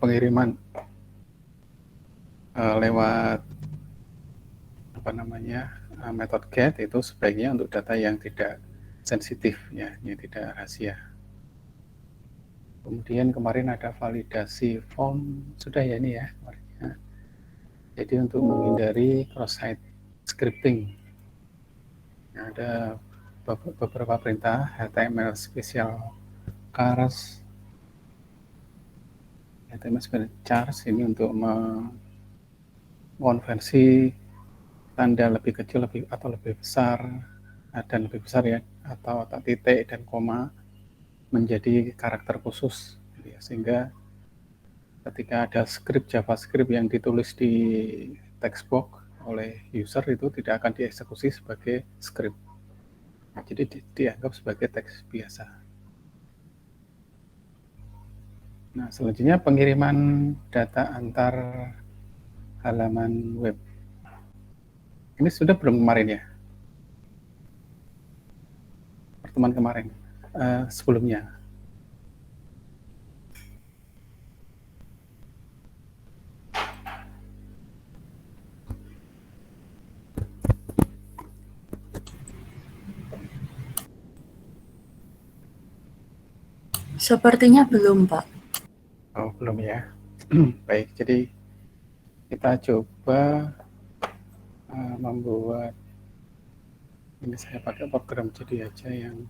pengiriman lewat metode GET itu sebaiknya untuk data yang tidak sensitif, ya, yang tidak rahasia. Kemudian kemarin ada validasi form, sudah ya ini ya. Jadi untuk menghindari cross-site scripting, ada beberapa perintah HTML special chars, HTML special chars ini untuk mengonversi tanda lebih kecil atau lebih besar dan lebih besar ya, atau titik dan koma menjadi karakter khusus, ya, sehingga ketika ada script JavaScript yang ditulis di text box oleh user itu tidak akan dieksekusi sebagai script, nah, jadi dianggap sebagai teks biasa. Nah, selanjutnya pengiriman data antar halaman web. Ini sudah belum kemarin ya? Pertemuan kemarin, sebelumnya. Sepertinya belum, Pak. Oh, belum ya. Baik, jadi kita coba membuat, ini saya pakai program jadi aja yang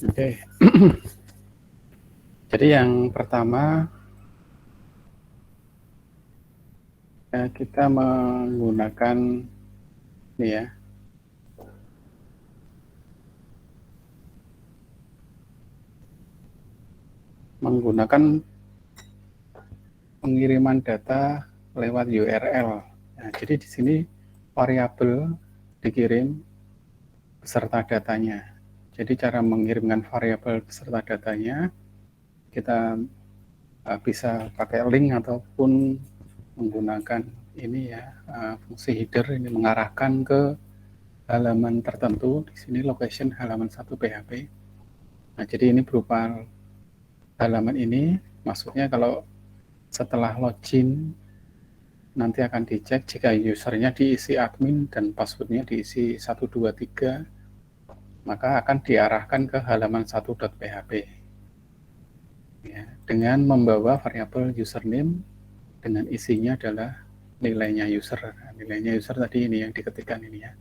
oke. Jadi yang pertama kita menggunakan ini ya, menggunakan pengiriman data lewat URL. Nah, jadi di sini variabel dikirim beserta datanya. Jadi cara mengirimkan variabel beserta datanya, kita bisa pakai link ataupun menggunakan ini ya, fungsi header ini mengarahkan ke halaman tertentu. Di sini location halaman 1 PHP. Nah, jadi ini berupa halaman ini, maksudnya kalau setelah login nanti akan dicek jika usernya diisi admin dan passwordnya diisi 123, maka akan diarahkan ke halaman 1.php ya, dengan membawa variabel username dengan isinya adalah nilainya user. Nilainya user tadi ini yang diketikkan ini ya.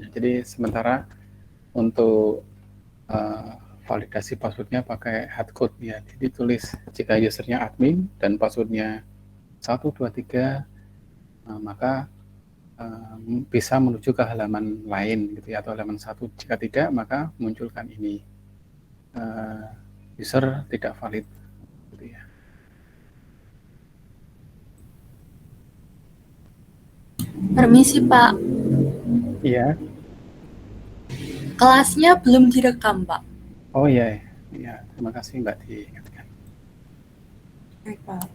Nah, jadi sementara untuk validasi passwordnya pakai hardcode ya. Jadi tulis jika usernya admin dan passwordnya 123, maka bisa menuju ke halaman lain gitu ya, atau halaman 1. Jika tidak, maka munculkan ini user tidak valid gitu ya. Permisi, Pak. Iya. Kelasnya belum direkam, Pak. Oh iya, ya, terima kasih Mbak diingatkan. Baik, Pak.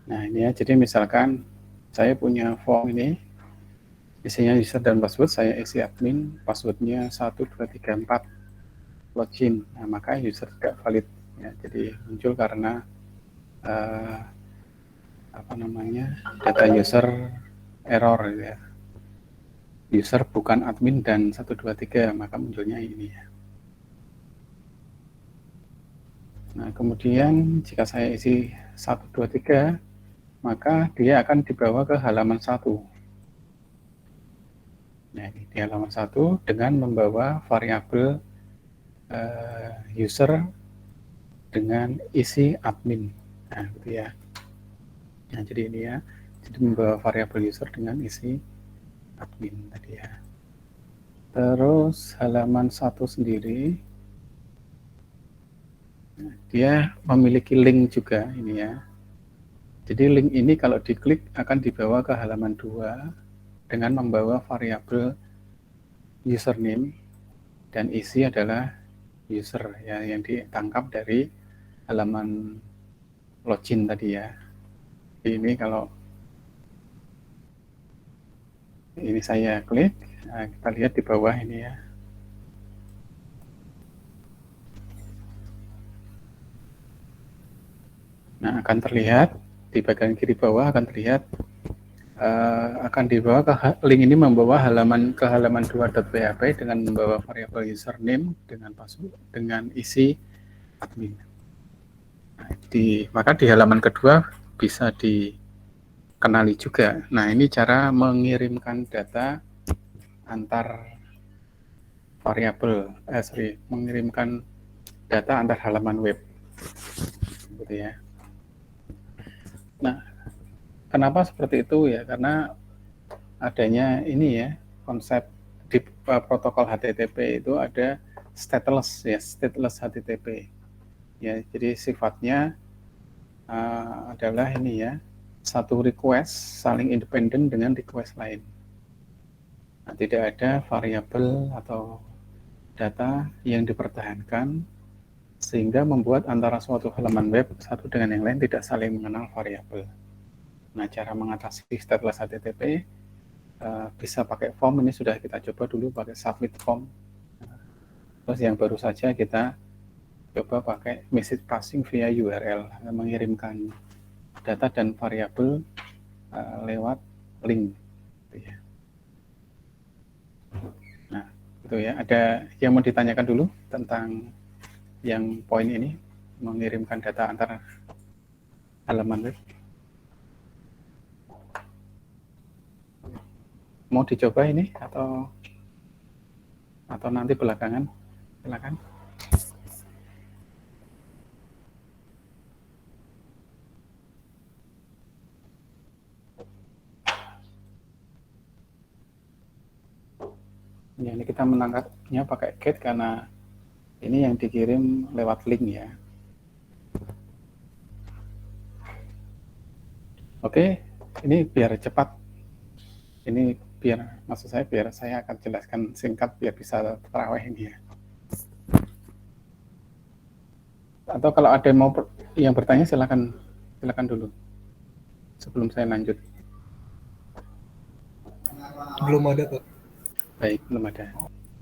Nah ini ya, jadi misalkan saya punya form ini, isinya user dan password, saya isi admin, passwordnya 1234, login, nah maka user tidak valid ya. Jadi muncul karena data user error ya, user bukan admin dan 123, maka munculnya ini ya. Nah kemudian jika saya isi 123, maka dia akan dibawa ke halaman 1. Nah, ini di halaman 1 dengan membawa variabel user dengan isi admin. Nah, gitu ya. Nah, jadi ini ya. Jadi membawa variabel user dengan isi admin tadi ya. Terus halaman 1 sendiri dia memiliki link juga ini ya. Jadi link ini kalau diklik akan dibawa ke halaman 2 dengan membawa variabel username dan isi adalah user ya yang ditangkap dari halaman login tadi ya. Ini kalau ini saya klik, nah, kita lihat di bawah ini ya. Nah, akan terlihat di bagian kiri bawah akan terlihat akan dibawa ke link ini membawa ke halaman 2.php dengan membawa variabel username dengan password dengan isi admin. Nah, maka di halaman kedua bisa dikenali juga. Nah, ini cara mengirimkan data antar variabel, mengirimkan data antar halaman web, gitu ya. Nah, kenapa seperti itu ya? Karena adanya ini ya, konsep di protokol HTTP itu ada stateless ya, stateless HTTP. Ya, jadi sifatnya adalah ini ya, satu request saling independen dengan request lain. Nah, tidak ada variabel atau data yang dipertahankan sehingga membuat antara suatu halaman web satu dengan yang lain tidak saling mengenal variabel. Nah, cara mengatasi stateless HTTP bisa pakai form, ini sudah kita coba dulu pakai submit form. Terus yang baru saja kita coba pakai message passing via URL, mengirimkan data dan variabel lewat link. Nah, itu ya. Ada yang mau ditanyakan dulu tentang yang poin ini, mengirimkan data antar halaman web? Mau dicoba ini atau nanti belakangan? Silakan. Ya, ini kita menangkapnya pakai get karena ini yang dikirim lewat link ya. Oke, ini biar cepat. Ini maksud saya biar saya akan jelaskan singkat biar bisa terawih ini ya. Atau kalau ada yang bertanya silakan dulu sebelum saya lanjut. Belum ada, Pak. Baik, belum ada.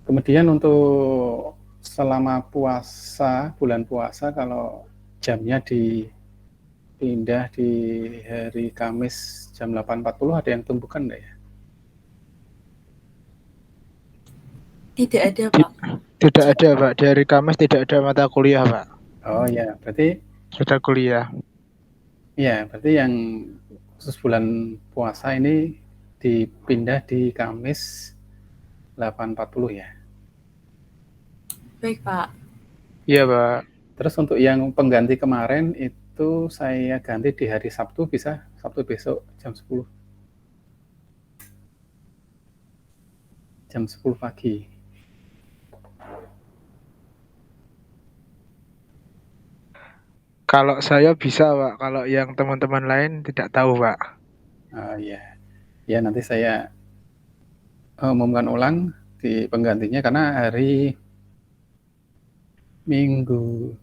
Kemudian untuk selama puasa, bulan puasa, kalau jamnya dipindah di hari Kamis jam 8.40, ada yang tumbuhkan enggak ya? Tidak ada, Pak. Tidak ada, Pak. Dari Kamis tidak ada mata kuliah, Pak. Oh ya, berarti Sudah kuliah. ya, berarti yang khusus bulan puasa ini dipindah di Kamis 8.40 ya. Baik, Pak. Iya, Pak. Terus untuk yang pengganti kemarin itu saya ganti di hari Sabtu, bisa? Sabtu besok jam 10. Jam 10 pagi. Kalau saya bisa, Pak. Kalau yang teman-teman lain tidak tahu, Pak. Ya. Ya, nanti saya umumkan ulang di penggantinya karena hari minggu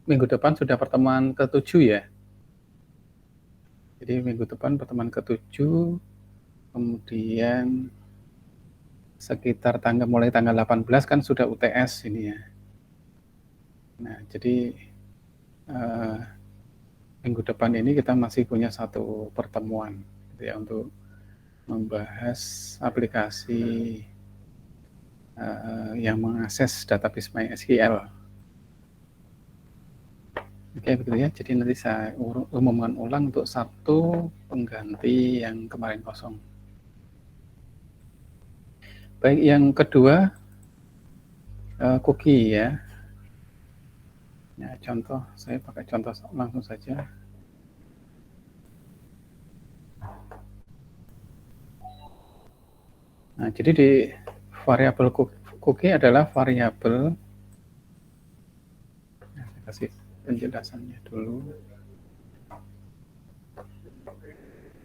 depan sudah pertemuan ke-7 ya. Jadi minggu depan pertemuan ke-7, kemudian sekitar mulai tanggal 18 kan sudah UTS ini ya. Nah, jadi minggu depan ini kita masih punya satu pertemuan gitu ya, untuk membahas aplikasi yang mengakses database MySQL. Oke, begitu ya. Jadi nanti saya umumkan ulang untuk satu pengganti yang kemarin kosong. Baik, yang kedua cookie ya. Ya, contoh saya pakai contoh langsung saja. Nah, jadi di variabel cookie adalah variabel, nah, saya kasih penjelasannya dulu,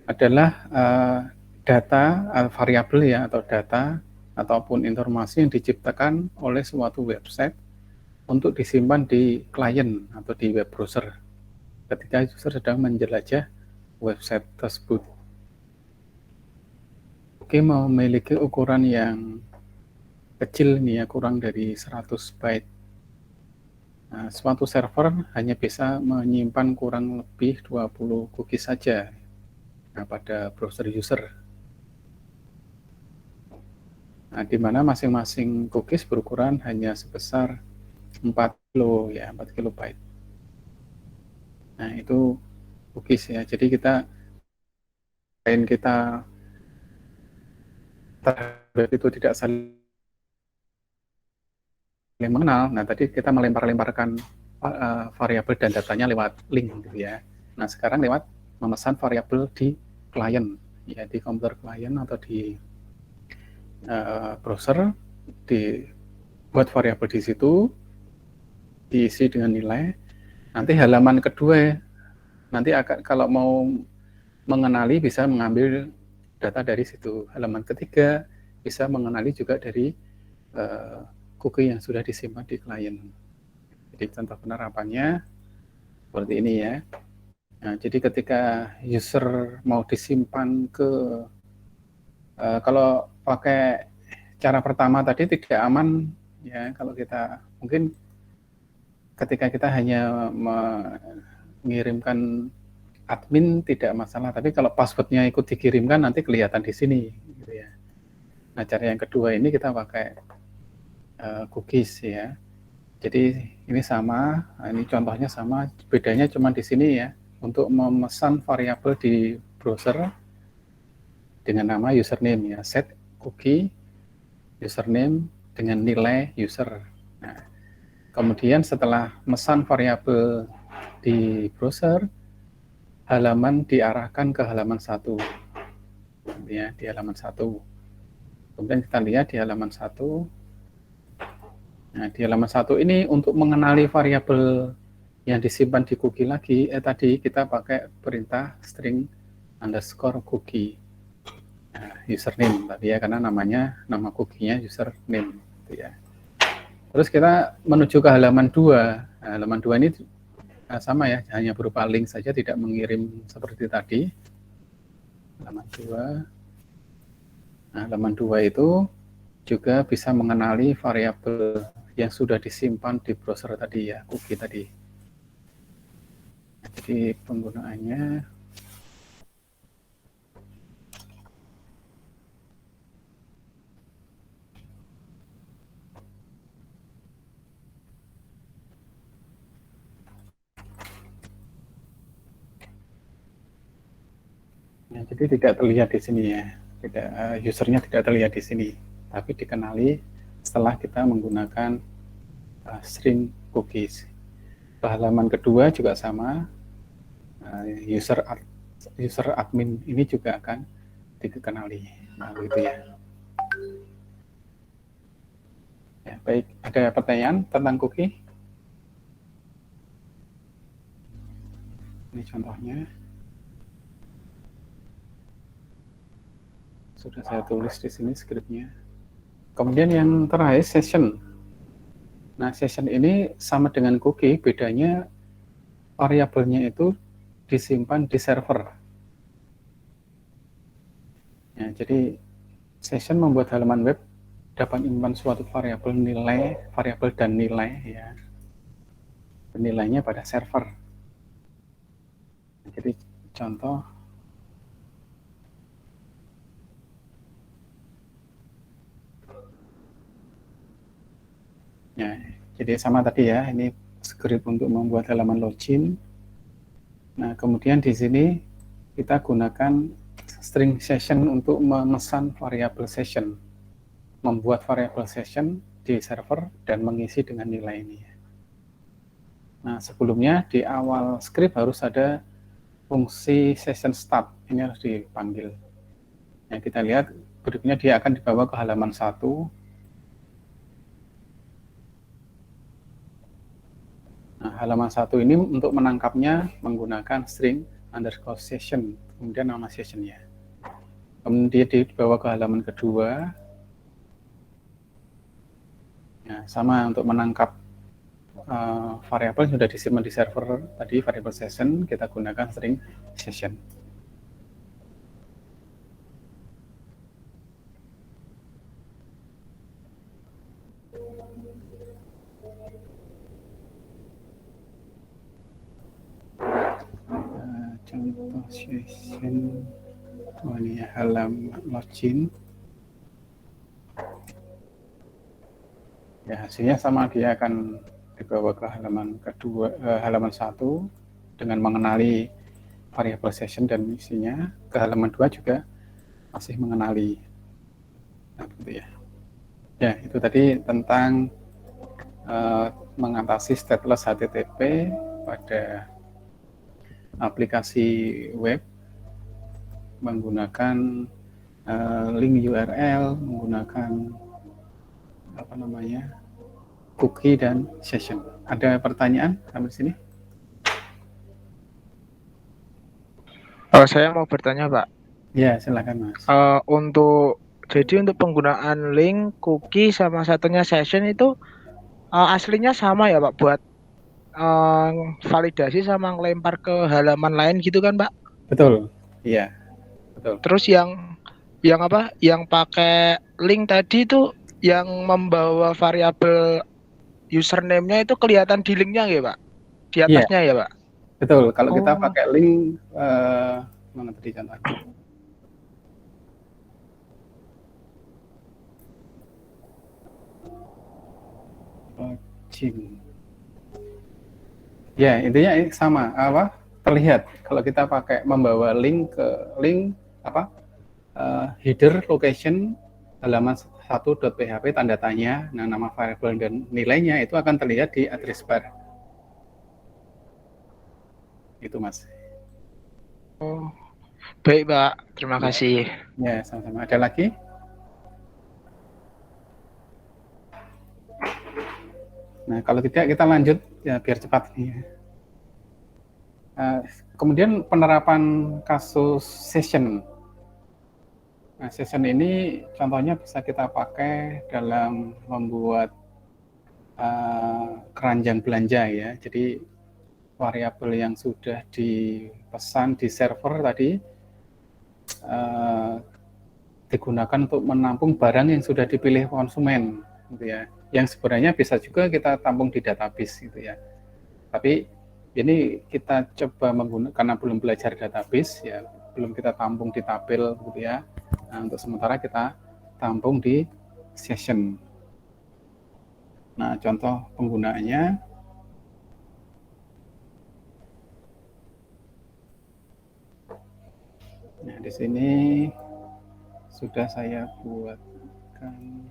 adalah data variabel ya, atau data ataupun informasi yang diciptakan oleh suatu website untuk disimpan di klien atau di web browser ketika user sedang menjelajah website tersebut. Oke, memiliki ukuran yang kecil nih ya, kurang dari 100 byte. Nah, suatu server hanya bisa menyimpan kurang lebih 20 cookies saja, nah, pada browser user. Nah, di mana masing-masing cookies berukuran hanya sebesar 4 kilo ya, 4 kilobyte. Nah, itu cookies ya. Jadi kita terhadap itu tidak saling mengenal. Nah, tadi kita melempar-lemparkan variabel dan datanya lewat link gitu ya. Nah, sekarang lewat memesan variabel di klien, ya, di komputer klien atau di browser, dibuat variabel di situ, diisi dengan nilai. Nanti halaman kedua, nanti akan kalau mau mengenali bisa mengambil data dari situ. Halaman ketiga bisa mengenali juga dari cookie yang sudah disimpan di klien. Jadi contoh penerapannya seperti ini ya. Nah, jadi ketika user mau disimpan ke kalau pakai cara pertama tadi tidak aman ya, kalau kita mungkin ketika kita hanya mengirimkan admin tidak masalah, tapi kalau passwordnya ikut dikirimkan nanti kelihatan di sini gitu ya. Nah, cara yang kedua ini kita pakai cookies ya. Jadi ini sama, ini contohnya sama, bedanya cuma di sini ya. Untuk memesan variabel di browser dengan nama username ya, set cookie username dengan nilai user. Nah, kemudian setelah mesan variabel di browser, halaman diarahkan ke halaman 1 ya, di halaman 1. Kemudian kita lihat di halaman 1. Nah, di halaman 1 ini untuk mengenali variabel yang disimpan di cookie lagi, tadi kita pakai perintah string underscore cookie. Nah, username tadi ya, karena nama cookie-nya username gitu ya. Terus kita menuju ke halaman 2. Nah, halaman 2 ini sama ya, hanya berupa link saja, tidak mengirim seperti tadi. Halaman 2. Nah, halaman 2 itu juga bisa mengenali variabel yang sudah disimpan di browser tadi ya, cookie tadi. Jadi penggunaannya ya, jadi tidak terlihat di sini ya, tidak usernya tidak terlihat di sini, tapi dikenali setelah kita menggunakan string cookies. Halaman kedua juga sama, user admin ini juga akan dikenali. Nah, begitu ya. Ya, baik, ada pertanyaan tentang cookie? Ini contohnya. Sudah saya tulis di sini skripnya. Kemudian yang terakhir session. Nah, session ini sama dengan cookie, bedanya variabelnya itu disimpan di server. Ya, jadi session membuat halaman web dapat menyimpan suatu variabel dan nilai ya. Nilainya pada server. Jadi contoh ya, jadi sama tadi ya, ini script untuk membuat halaman login. Nah, kemudian di sini kita gunakan string session untuk memesan variabel session, membuat variabel session di server dan mengisi dengan nilai ini. Nah, sebelumnya di awal script harus ada fungsi session start, ini harus dipanggil. Nah, kita lihat berikutnya dia akan dibawa ke halaman 1. Nah, halaman 1 ini untuk menangkapnya menggunakan string underscore session, kemudian nama sessionnya. Kemudian dia dibawa ke halaman kedua. Nah, sama untuk menangkap variabel yang sudah disimpan di server tadi, variabel session, kita gunakan string session. Contoh session, ini halaman login. Ya, hasilnya sama, dia akan dibawa ke halaman kedua, halaman 1 dengan mengenali variabel session dan isinya. Ke halaman 2 juga masih mengenali. Nah, begitu ya. Ya, itu tadi tentang mengatasi stateless HTTP pada aplikasi web menggunakan link URL, menggunakan cookie dan session. Ada pertanyaan sampai sini? Saya mau bertanya, Pak. Ya, silakan Mas. Jadi untuk penggunaan link, cookie, sama satunya session itu aslinya sama ya, Pak, buat validasi sama ngelempar ke halaman lain gitu kan, Pak? Betul, iya, betul. Terus yang pakai link tadi itu yang membawa variabel username-nya itu kelihatan di linknya ya, Pak? Di atasnya ya, Pak? Betul, kalau kita pakai link, mana tadi contohnya? Login. Ya, intinya sama, terlihat kalau kita pakai membawa link ke header location halaman 1.php tanda tanya, nah nama variabel dan nilainya itu akan terlihat di address bar. Itu Mas. Oh, baik Pak, terima kasih. Ya, sama-sama. Ada lagi? Nah, kalau tidak kita lanjut ya biar cepat nih. Kemudian penerapan kasus session. Nah, session ini contohnya bisa kita pakai dalam membuat keranjang belanja ya. Jadi variabel yang sudah dipesan di server tadi digunakan untuk menampung barang yang sudah dipilih konsumen, gitu ya. Yang sebenarnya bisa juga kita tampung di database, gitu ya. Tapi ini kita coba menggunakan karena belum belajar database, ya belum kita tampung di tabel, gitu ya. Nah, untuk sementara kita tampung di session. Nah, contoh penggunaannya. Nah, di sini sudah saya buatkan.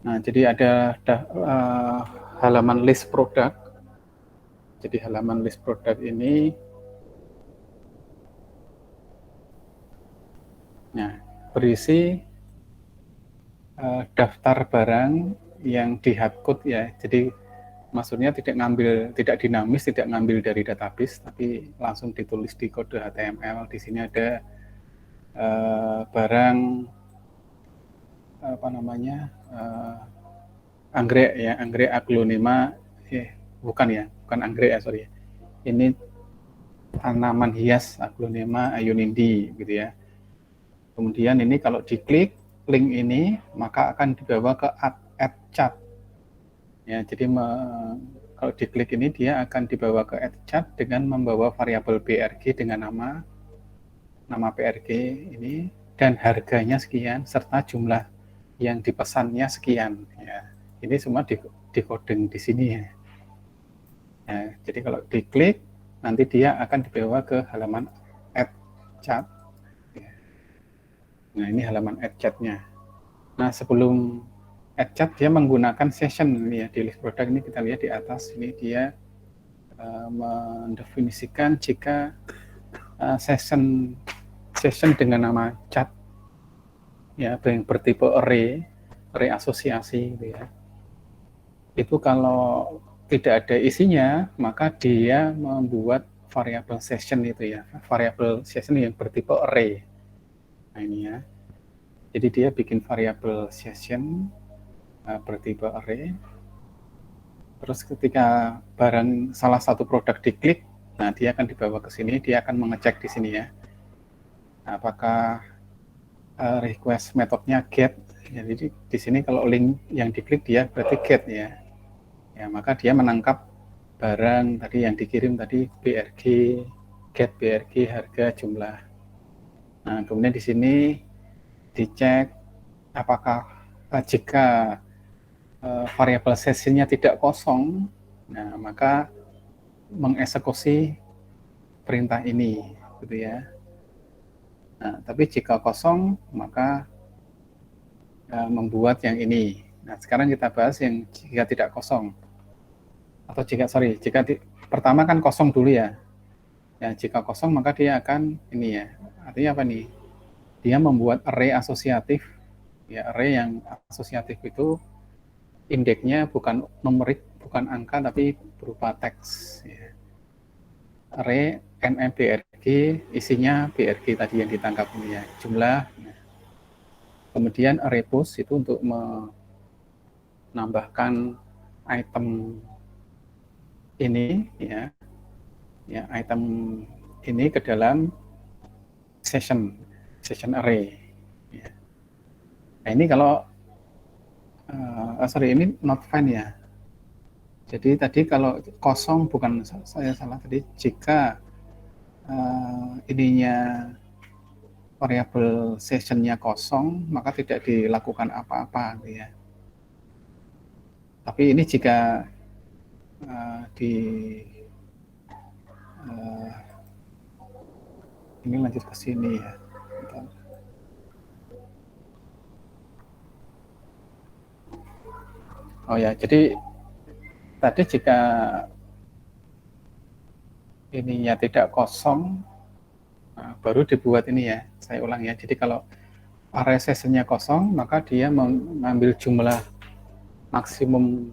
Nah, jadi ada halaman list produk. Jadi halaman list produk ini, nah, berisi daftar barang yang di hardcode ya. Jadi maksudnya tidak dinamis, tidak ngambil dari database, tapi langsung ditulis di kode HTML. Di sini ada barang anggrek ya, anggrek aglonema, bukan anggrek ya, sorry. Ini tanaman hias aglonema ayonindi gitu ya. Kemudian ini kalau diklik link ini maka akan dibawa ke add chat. Ya, jadi kalau diklik ini dia akan dibawa ke add chat dengan membawa variabel brg dengan nama brg ini dan harganya sekian serta jumlah yang dipesannya sekian ya. Ini semua di coding di sini ya. Nah, jadi kalau diklik, nanti dia akan dibawa ke halaman add chat. Nah, ini halaman add chat-nya. Nah, sebelum add chat, dia menggunakan session ini ya, di list product ini kita lihat di atas, ini dia mendefinisikan jika session dengan nama chat ya, yang bertipe array asosiasi gitu ya. Itu kalau tidak ada isinya, maka dia membuat variabel session itu ya, variabel session yang bertipe array. Nah ini ya, jadi dia bikin variabel session bertipe array. Terus ketika barang salah satu produk diklik, nah dia akan dibawa ke sini, dia akan mengecek di sini ya, apakah request metodenya get. Jadi di sini kalau link yang diklik dia berarti get ya. Ya, maka dia menangkap barang tadi yang dikirim tadi BRG, get BRG, harga, jumlah. Nah, kemudian di sini dicek apakah jika variabel sessionnya tidak kosong, nah maka mengeksekusi perintah ini, gitu ya. Nah, tapi jika kosong, maka membuat yang ini. Nah, sekarang kita bahas yang jika tidak kosong. Atau jika pertama kan kosong dulu ya. Ya, jika kosong maka dia akan ini ya. Artinya apa nih? Dia membuat array asosiatif. Ya, array yang asosiatif itu indeksnya bukan numerik, bukan angka, tapi berupa teks. Ya. Array NMBRG, isinya BRG tadi yang ditangkap ini ya, jumlah. Nah. Kemudian array push itu untuk menambahkan item ini ya item ini ke dalam session array ya. Nah ini kalau ini not find ya, jadi tadi kalau kosong, bukan saya salah tadi, jika ininya variabel sessionnya kosong maka tidak dilakukan apa-apa gitu ya. Tapi ini jika ini lanjut ke sini ya. Oh ya, jadi tadi jika ininya tidak kosong, baru dibuat ini ya. Saya ulang ya. Jadi kalau array sessionnya kosong, maka dia mengambil jumlah maksimum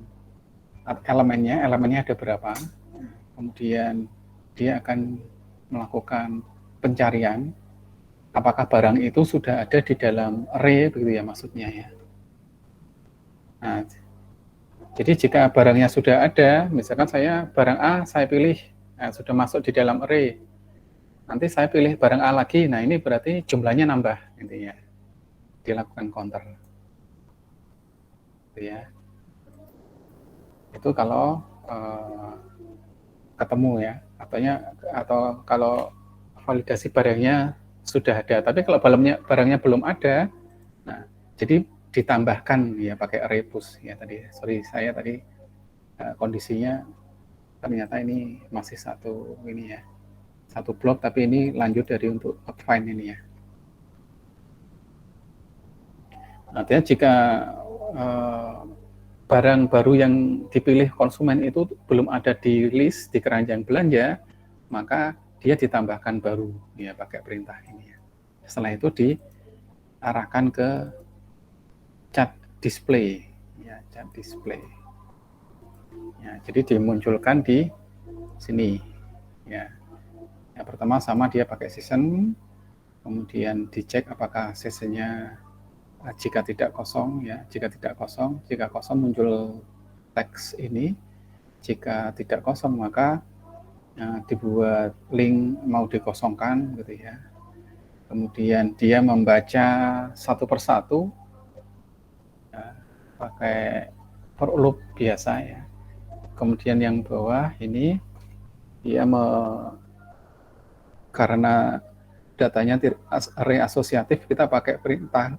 elemennya ada berapa. Kemudian dia akan melakukan pencarian apakah barang itu sudah ada di dalam array, begitu ya maksudnya ya. Nah, jadi jika barangnya sudah ada, misalkan saya barang A saya pilih, sudah masuk di dalam array, nanti saya pilih barang A lagi, nah ini berarti jumlahnya nambah, intinya dilakukan counter, gitu ya. Itu kalau ketemu ya, atau kalau validasi barangnya sudah ada. Tapi kalau barangnya belum ada, nah jadi ditambahkan ya pakai array push ya tadi. Sorry saya tadi kondisinya ternyata ini masih satu blok, tapi ini lanjut dari untuk find ini ya. Artinya jika barang baru yang dipilih konsumen itu belum ada di list, di keranjang belanja, maka dia ditambahkan baru ya pakai perintah ini ya. Setelah itu diarahkan ke chat display ya, chat display ya, jadi dimunculkan di sini ya. Yang pertama sama dia pakai session, kemudian dicek apakah sessionnya jika tidak kosong ya, jika kosong muncul teks ini, jika tidak kosong maka dibuat link mau dikosongkan gitu ya. Kemudian dia membaca satu persatu ya, pakai for loop biasa ya. Kemudian yang bawah ini dia karena datanya array asosiatif, kita pakai perintah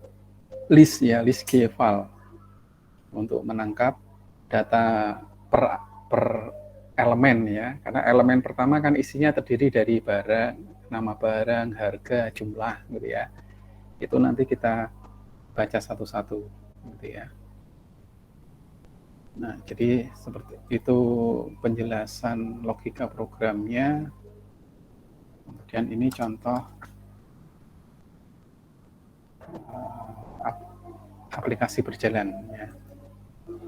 list ya, list gfile untuk menangkap data per elemen ya, karena elemen pertama kan isinya terdiri dari barang, nama barang, harga, jumlah gitu ya. Itu nanti kita baca satu-satu gitu ya. Nah, jadi seperti itu penjelasan logika programnya. Kemudian ini contoh aplikasi berjalan ya.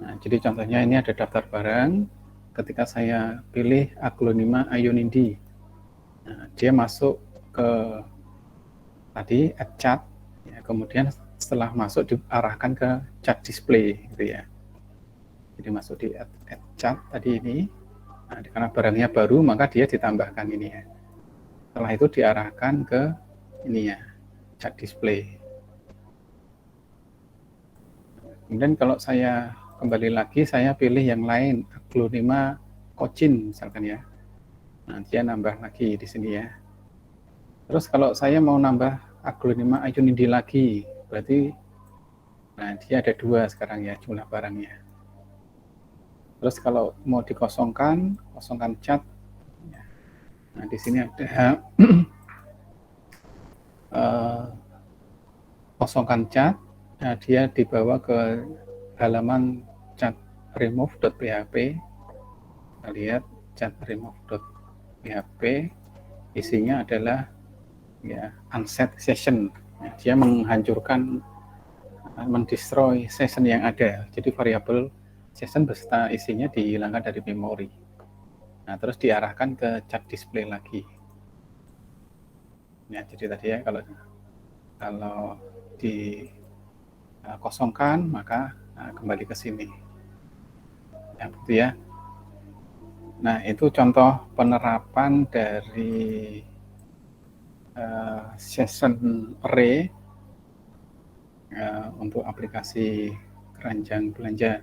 Nah, jadi contohnya ini ada daftar barang. Ketika saya pilih aglonema Ionindi, nah, dia masuk ke tadi add chat, ya, kemudian setelah masuk diarahkan ke chat display gitu ya. Jadi masuk di add chat tadi ini, nah, karena barangnya baru maka dia ditambahkan ini ya. Setelah itu diarahkan ke ini ya, chat display. Kemudian kalau saya kembali lagi, saya pilih yang lain, aglonema Cochin misalkan ya. Nah, dia nambah lagi di sini ya. Terus kalau saya mau nambah aglonema Ionindi lagi, berarti nah dia ada 2 sekarang ya jumlah barangnya. Terus kalau mau dikosongkan, kosongkan chat. Nah, di sini ada kosongkan chat. Nah, dia dibawa ke halaman chat remove.php. Kita lihat chat remove.php isinya adalah ya unset session. Dia menghancurkan, mendestroy session yang ada. Jadi variabel session beserta isinya dihilangkan dari memori. Nah, terus diarahkan ke chat display lagi. Ya, jadi tadi ya kalau dikosongkan maka kembali ke sini. Ya, begitu ya. Nah, itu contoh penerapan dari session array untuk aplikasi keranjang belanja.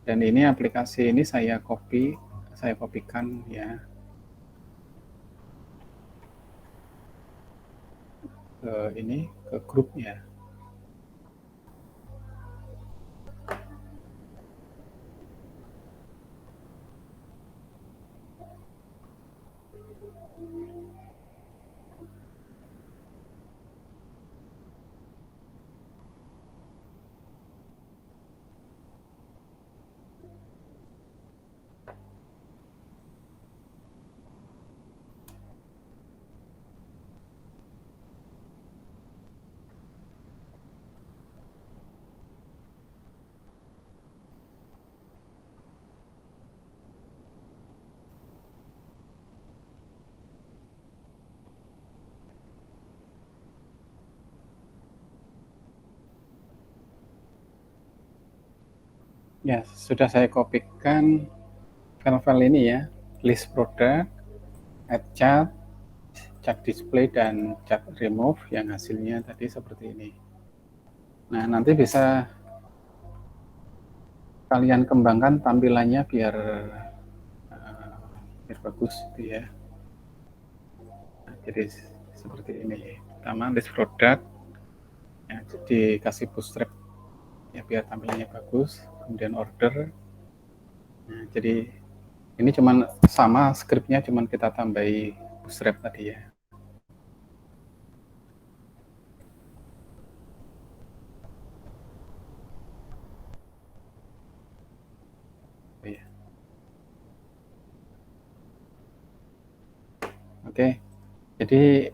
Dan ini aplikasi ini saya kopikan ya ke grupnya. Ya, sudah saya kopikan file-file ini ya, list product, add chat, chat display, dan chat remove yang hasilnya tadi seperti ini. Nah, nanti bisa kalian kembangkan tampilannya biar bagus gitu ya. Nah, jadi seperti ini. Pertama list product, ya, dikasih bootstrap ya biar tampilannya bagus. Kemudian order. Nah, jadi ini cuman sama scriptnya, cuman kita tambahi bootstrap tadi ya. Ya. Oke, jadi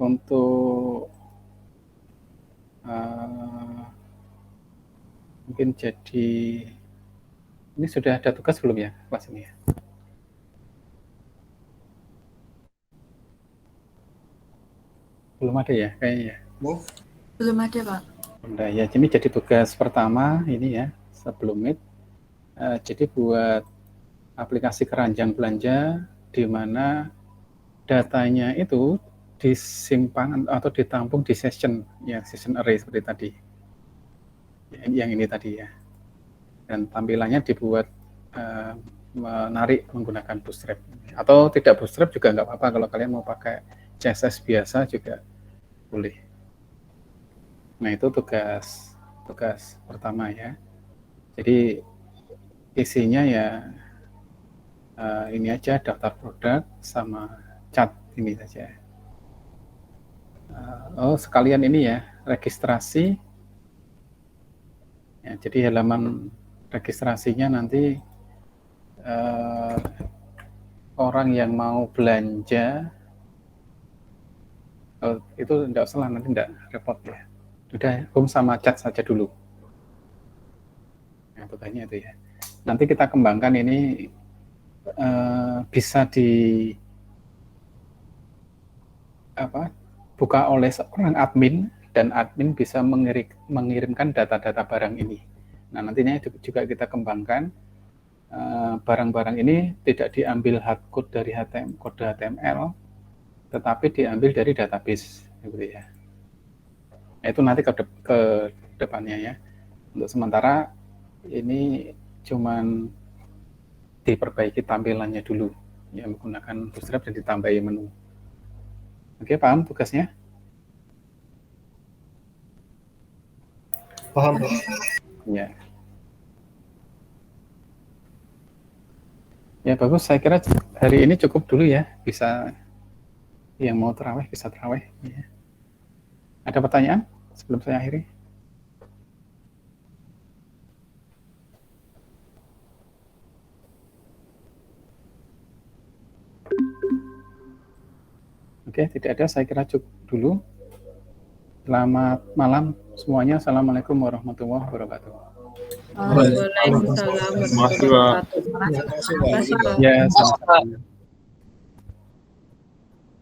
untuk mungkin jadi ini sudah ada tugas belum ya kelas ini ya? Belum ada ya kayaknya ya. Belum ada, Pak. Nah, ya, ini jadi tugas pertama ini ya sebelum Meet. Jadi buat aplikasi keranjang belanja di mana datanya itu disimpan atau ditampung di session ya, session array seperti tadi. Yang ini tadi ya. Dan tampilannya dibuat menarik menggunakan bootstrap. Atau tidak bootstrap juga nggak apa-apa, kalau kalian mau pakai CSS biasa juga boleh. Nah, itu tugas pertama ya. Jadi isinya ya ini aja daftar produk sama cat ini saja. Oh, sekalian ini ya, registrasi. Ya, jadi halaman registrasinya nanti orang yang mau belanja itu enggak usah, nanti enggak repot ya. Udah home sama chat saja dulu. Nah, tugasnya itu ya. Nanti kita kembangkan ini bisa buka oleh seorang admin, dan admin bisa mengirimkan data-data barang ini. Nah, nantinya juga kita kembangkan barang-barang ini tidak diambil hardcode dari kode HTML, tetapi diambil dari database, gitu ya. Nah, itu nanti ke depannya ya. Untuk sementara ini cuman diperbaiki tampilannya dulu, ya, menggunakan Bootstrap dan ditambahi menu. Oke, paham tugasnya? Paham. Ya. Ya, bagus. Saya kira hari ini cukup dulu ya. Bisa yang mau terawih bisa terawih. Ya. Ada pertanyaan sebelum saya akhiri? Oke, tidak ada. Saya kira cukup dulu. Selamat malam semuanya. Assalamualaikum warahmatullahi wabarakatuh. Waalaikumsalam warahmatullahi wabarakatuh. Terima kasih, Pak. Ya, sama-sama.